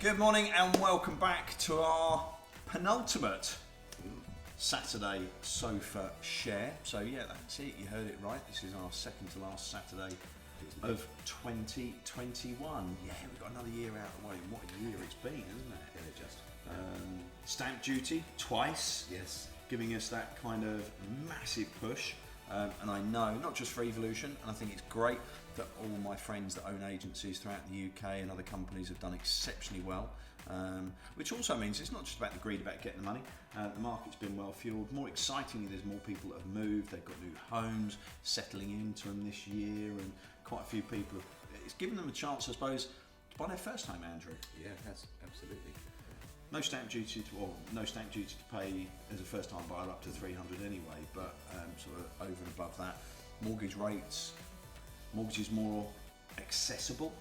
Good morning and welcome back to our penultimate Saturday sofa share. So yeah, that's it, you heard it right. This is our second to last Saturday of 2021. Yeah, we've got another year out of the way. What a year it's been, isn't it? Yeah, just. Stamp duty twice. Yes. Giving us that kind of massive push. And I know, not just for Evolution, and I think it's great that all my friends that own agencies throughout the UK and other companies have done exceptionally well, which also means it's not just about the greed about getting the money. The market's been well fueled. More excitingly, there's more people that have moved, they've got new homes, settling into them this year, and quite a few people, it's given them a chance, I suppose, to buy their first home, Andrew. Yeah, that's absolutely. No stamp duty to pay as a first-time buyer up to 300 anyway, but sort of over and above that, mortgages more accessible,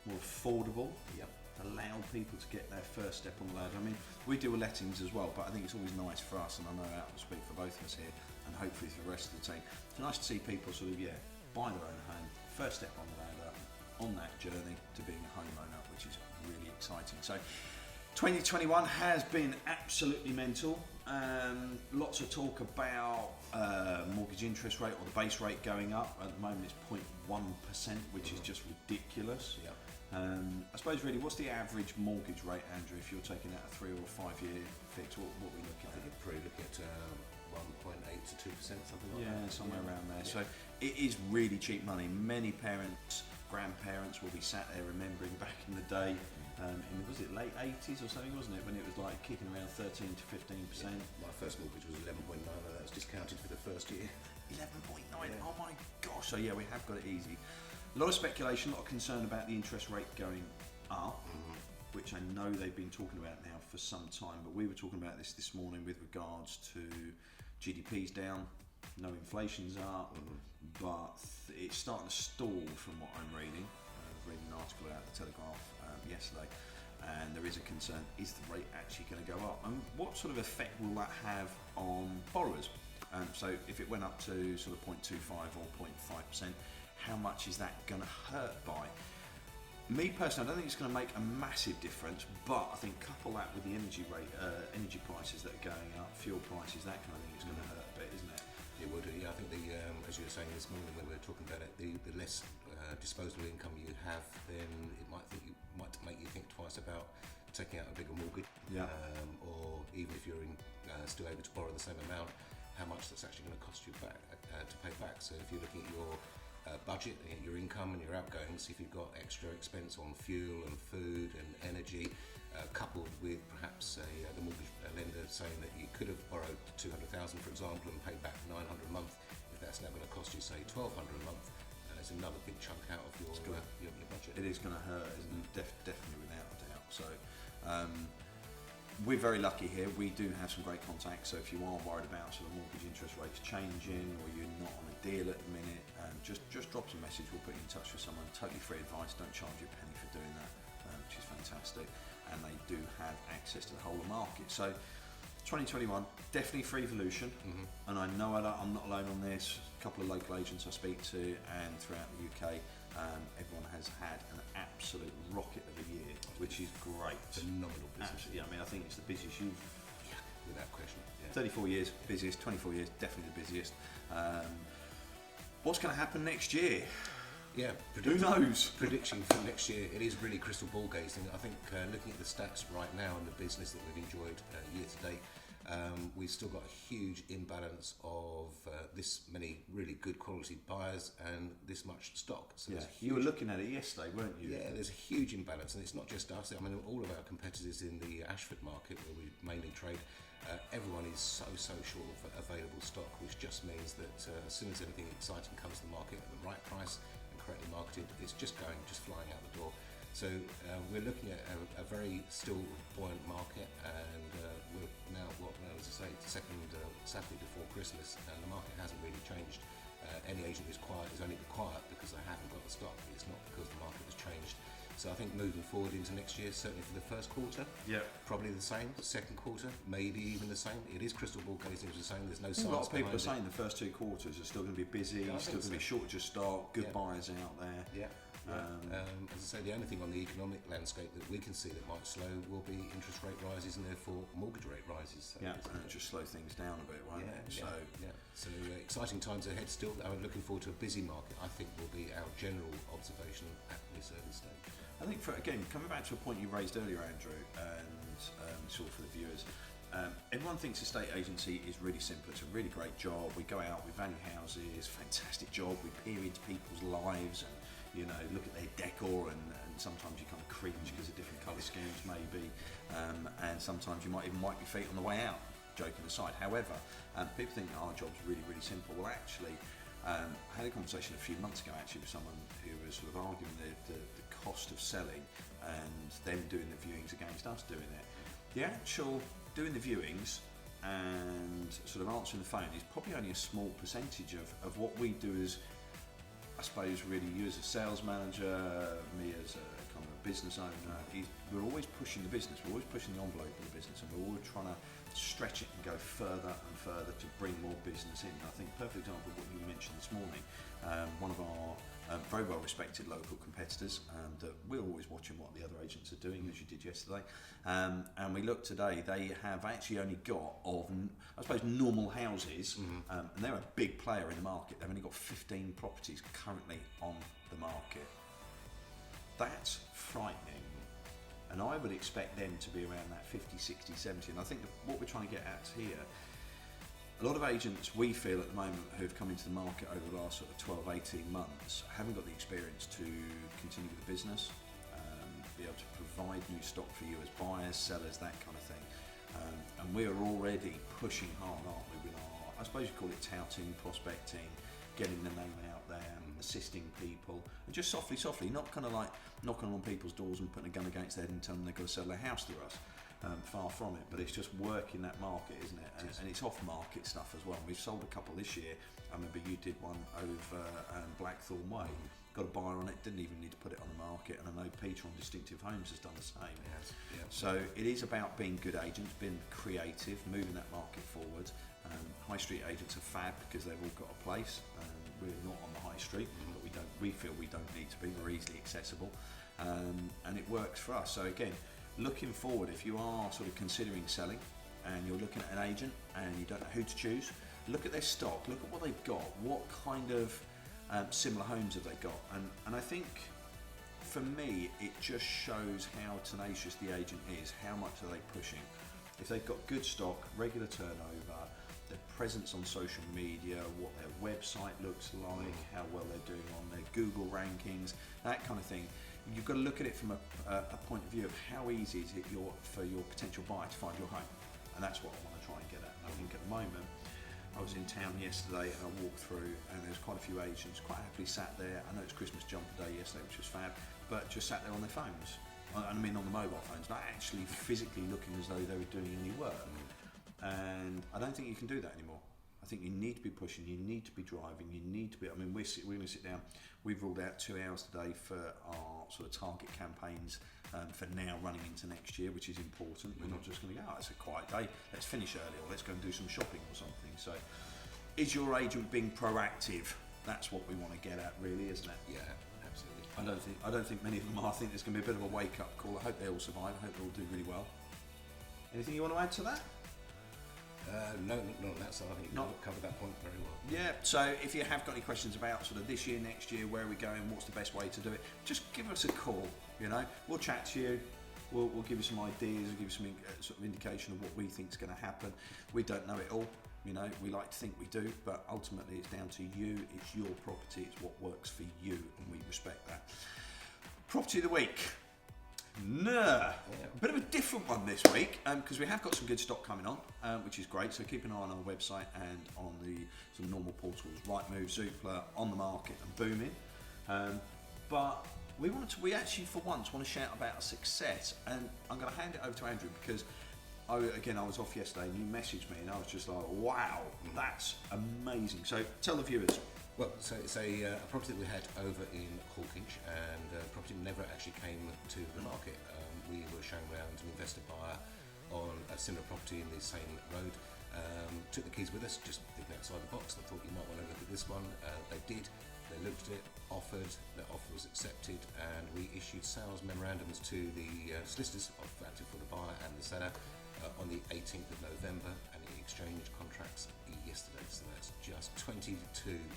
more affordable. Yep. Allow people to get their first step on the ladder. I mean, we do lettings as well, but I think it's always nice for us, and I know I will speak for both of us here, and hopefully for the rest of the team. It's nice to see people sort of buy their own home, first step on the ladder, on that journey to being a homeowner, which is really exciting. So 2021 has been absolutely mental. Lots of talk about mortgage interest rate or the base rate going up. At the moment it's 0.1%, which is just ridiculous. Yep. I suppose really, what's the average mortgage rate, Andrew, if you're taking out a 3 or 5 year fix? What are we looking I think at? you're probably looking at 1.8 to 2%, something like that. Yeah, somewhere around there. Yeah. So it is really cheap money. Many parents, grandparents will be sat there remembering back in the day, was it late 80s or something, wasn't it, when it was like kicking around 13 to 15%. My first mortgage was 11.9, and that was discounted for the first year. 11.9, Yeah. oh my gosh. So yeah, we have got it easy. A lot of speculation, a lot of concern about the interest rate going up, which I know they've been talking about now for some time, but we were talking about this morning with regards to GDP's down, no inflation's up, but it's starting to stall from what I'm reading. I was reading an article out of the Telegraph yesterday, and there is a concern, is the rate actually going to go up? And what sort of effect will that have on borrowers? So if it went up to sort of 0.25 or 0.5%, how much is that going to hurt by? Me personally, I don't think it's going to make a massive difference, but I think couple that with the energy energy prices that are going up, fuel prices, that kind of thing, it's going to hurt a bit, isn't it? It would, yeah. I think as you were saying this morning when we were talking about it, the less disposable income you have, then it might make you think twice about taking out a bigger mortgage. Yeah. Or even if you're still able to borrow the same amount, how much that's actually going to cost you back to pay back. So if you're looking at your budget, your income and your outgoings, if you've got extra expense on fuel and food and energy, coupled with perhaps the mortgage lender saying that you could have borrowed 200,000, for example, and paid back 900 a month, if that's now going to cost you, say, 1,200 a month, it's another big chunk out of your budget. It is going to hurt, isn't it? Definitely, without a doubt. So we're very lucky here. We do have some great contacts, so if you are worried about sort of mortgage interest rates changing, or you're not on a deal at the minute, just drop us a message. We'll put you in touch with someone. Totally free advice. Don't charge you a penny for doing that, which is fantastic. And they do have access to the whole of the market. So 2021, definitely for Evolution. And I know I'm not alone on this. A couple of local agents I speak to, and throughout the UK, everyone has had an absolute rocket of a year, which is great. Phenomenal business. Absolutely. I mean, I think it's the busiest you've... Yeah, without question. Yeah. 34 years, busiest. 24 years, definitely the busiest. What's going to happen next year? Yeah, who knows? Prediction for next year, it is really crystal ball gazing. I think looking at the stats right now in the business that we've enjoyed year to date, we've still got a huge imbalance of this many really good quality buyers and this much stock. So yeah, you were looking at it yesterday, weren't you? Yeah, there's a huge imbalance, and it's not just us. I mean, all of our competitors in the Ashford market, where we mainly trade, everyone is so short of available stock, which just means that as soon as anything exciting comes to the market at the right price and correctly marketed, it's just flying out the door. So we're looking at a very still buoyant market, and we're now, as I say, second Saturday before Christmas, and the market hasn't really changed. Any agent who's quiet is only quiet because they haven't got the stock. It's not because the market has changed. So I think moving forward into next year, certainly for the first quarter, probably the same. Second quarter, maybe even the same. It is crystal ball gazing, as you're saying. There's no science. A lot of people are saying it. the first 2 quarters are still going to be busy, still going to be shortage of stock, good buyers out there. Yeah. As I say, the only thing on the economic landscape that we can see that might slow will be interest rate rises and therefore mortgage rate rises. So and it just slow things down a bit, won't it? So exciting times ahead still. I'm looking forward to a busy market, I think will be our general observation at this early stage. I think, again, coming back to a point you raised earlier, Andrew, and sort of for the viewers, everyone thinks estate agency is really simple. It's a really great job. We go out, we value houses, fantastic job. We peer into people's lives and, you know, look at their decor, and sometimes you kind of cringe because of different colour schemes maybe, and sometimes you might even wipe your feet on the way out, joking aside. However, people think our job's really, really simple. Well, actually, I had a conversation a few months ago actually with someone who was sort of arguing the cost of selling and them doing the viewings against us doing it. The actual doing the viewings and sort of answering the phone is probably only a small percentage of what we do as, I suppose, really you as a sales manager, me as a kind of a business owner. We're always pushing the business, we're always pushing the envelope of the business, and we're always trying to stretch it and go further and further to bring more business in. And I think perfect example of what you mentioned this morning, one of our very well respected local competitors that we're always watching what the other agents are doing, as you did yesterday, and we look today, they have actually only got, of I suppose, normal houses, and they're a big player in the market. They've only got 15 properties currently on the market. That's frightening, and I would expect them to be around that 50, 60, 70, and I think what we're trying to get at here, a lot of agents, we feel at the moment, who have come into the market over the last sort of 12, 18 months, haven't got the experience to continue with the business, be able to provide new stock for you as buyers, sellers, that kind of thing. And we're already pushing hard, aren't we, with our, I suppose you call it touting, prospecting, getting the name out there, assisting people, and just softly, not kind of like knocking on people's doors and putting a gun against their head and telling them they've got to sell their house to us. Far from it, but it's just working that market, isn't it? And it's off-market stuff as well. We've sold a couple this year. I remember you did one over Blackthorn Way. Got a buyer on it, didn't even need to put it on the market, and I know Peter on Distinctive Homes has done the same. Yes. Yeah. So it is about being good agents, being creative, moving that market forward. High street agents are fab because they've all got a place. We're not on the high street, but we feel we don't need to be. We're easily accessible, and it works for us. So again, looking forward, if you are sort of considering selling and you're looking at an agent and you don't know who to choose, look at their stock, look at what they've got, what kind of similar homes have they got, and I think for me it just shows how tenacious the agent is, how much are they pushing. If they've got good stock, regular turnover, their presence on social media, what their website looks like, how well they're doing on their Google rankings, that kind of thing. You've got to look at it from a point of view of how easy is it for your potential buyer to find your home, and that's what I want to try and get at. And I think at the moment, I was in town yesterday and I walked through, and there's quite a few agents quite happily sat there. I know it's Christmas jumper day yesterday, which was fab, but just sat there on their phones. I mean on the mobile phones, not actually physically looking as though they were doing any work. And I don't think you can do that anymore. I think you need to be pushing, you need to be driving, you need to be, I mean, we're going to sit down, we've ruled out 2 hours today for our sort of target campaigns for now running into next year, which is important. We're not just going to go, it's a quiet day, let's finish early, or let's go and do some shopping or something. So is your agent being proactive? That's what we want to get at really, isn't it? Yeah, absolutely. I don't think many of them are. I think there's going to be a bit of a wake-up call. I hope they all survive, I hope they all do really well. Anything you want to add to that? No, not on that side. I think you've covered that point very well. Yeah, so if you have got any questions about sort of this year, next year, where are we going, what's the best way to do it, just give us a call, you know. We'll chat to you, we'll give you some ideas, we'll give you some sort of indication of what we think is going to happen. We don't know it all, you know, we like to think we do, but ultimately it's down to you, it's your property, it's what works for you, and we respect that. Property of the week. A bit of a different one this week because we have got some good stock coming on, which is great. So keep an eye on our website and on the some normal portals, Rightmove, Zoopla, on the market and booming. But we actually for once want to shout about a success, and I'm going to hand it over to Andrew because I was off yesterday and you messaged me and I was just like, wow, that's amazing. So tell the viewers. Well, so it's a property that we had over in Hawkinge, and the property never actually came to the market. We were shown around an investor buyer on a similar property in the same road. Took the keys with us, just thinking outside the box. I thought you might want to look at this one. They did. They looked at it, offered, their offer was accepted, and we issued sales memorandums to the solicitors of Active for the buyer and the seller on the 18th of November, and he exchanged contracts yesterday. So that's just 22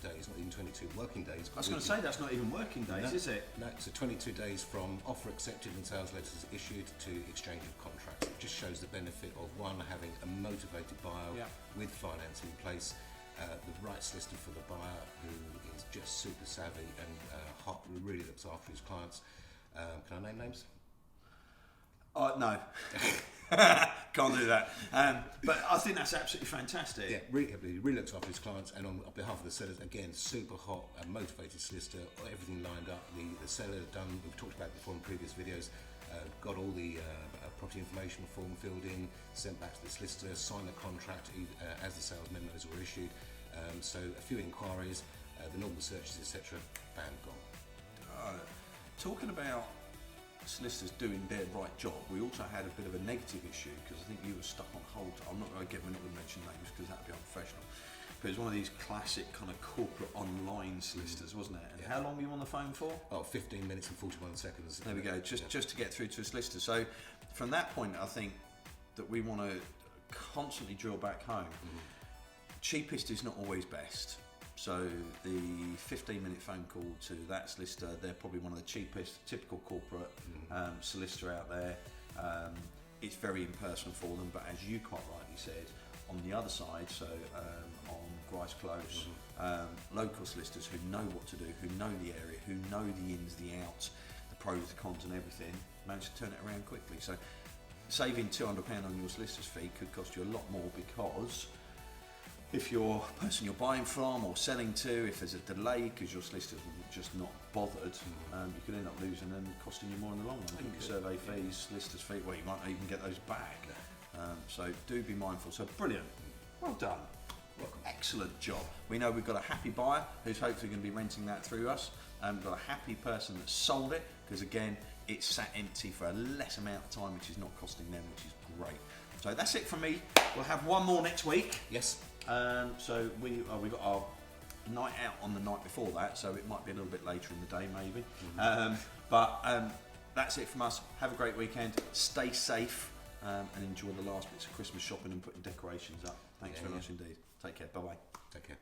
days, not even 22 working days. I was going to say, that's not even working days, is it? No, so 22 days from offer accepted and sales letters issued to exchange of contracts. It just shows the benefit of one, having a motivated buyer with financing in place, the right solicitor for the buyer who is just super savvy and hot, who really looks after his clients. Can I name names? No. Can't do that. But I think that's absolutely fantastic. Yeah, really looks after his clients, and on behalf of the sellers, again, super hot, motivated solicitor, everything lined up. The seller done, we've talked about it before in previous videos, got all the property information form filled in, sent back to the solicitor, signed the contract as the sales memos were issued. So a few inquiries, the normal searches, etc. Bam, gone. Talking about solicitors doing their right job, we also had a bit of a negative issue because I think you were stuck on hold. We're not going to mention names because that would be unprofessional. But it was one of these classic kind of corporate online solicitors, wasn't it? And how long were you on the phone for? Oh, 15 minutes and 41 seconds. There we go, just to get through to a solicitor. So from that point, I think that we want to constantly drill back home. Cheapest is not always best. So the 15-minute phone call to that solicitor, they're probably one of the cheapest, typical corporate solicitor out there. It's very impersonal for them, but as you quite rightly said, on the other side, so on Grice Close, local solicitors who know what to do, who know the area, who know the ins, the outs, the pros, the cons and everything, manage to turn it around quickly. So saving £200 on your solicitor's fee could cost you a lot more, because if your person you're buying from or selling to, if there's a delay because your solicitor's just not bothered, you could end up losing and costing you more in the long run. I think survey fees, solicitor's fee, well, you might not even get those back. So do be mindful. So brilliant. Well done. Excellent job. We know we've got a happy buyer who's hopefully going to be renting that through us. We've got a happy person that sold it, because again, it's sat empty for a less amount of time, which is not costing them, which is great. So that's it from me. We'll have one more next week. Yes. So we got our night out on the night before that, so it might be a little bit later in the day maybe. But that's it from us. Have a great weekend. Stay safe and enjoy the last bits of Christmas shopping and putting decorations up. Thanks very much indeed. Take care. Bye bye. Take care.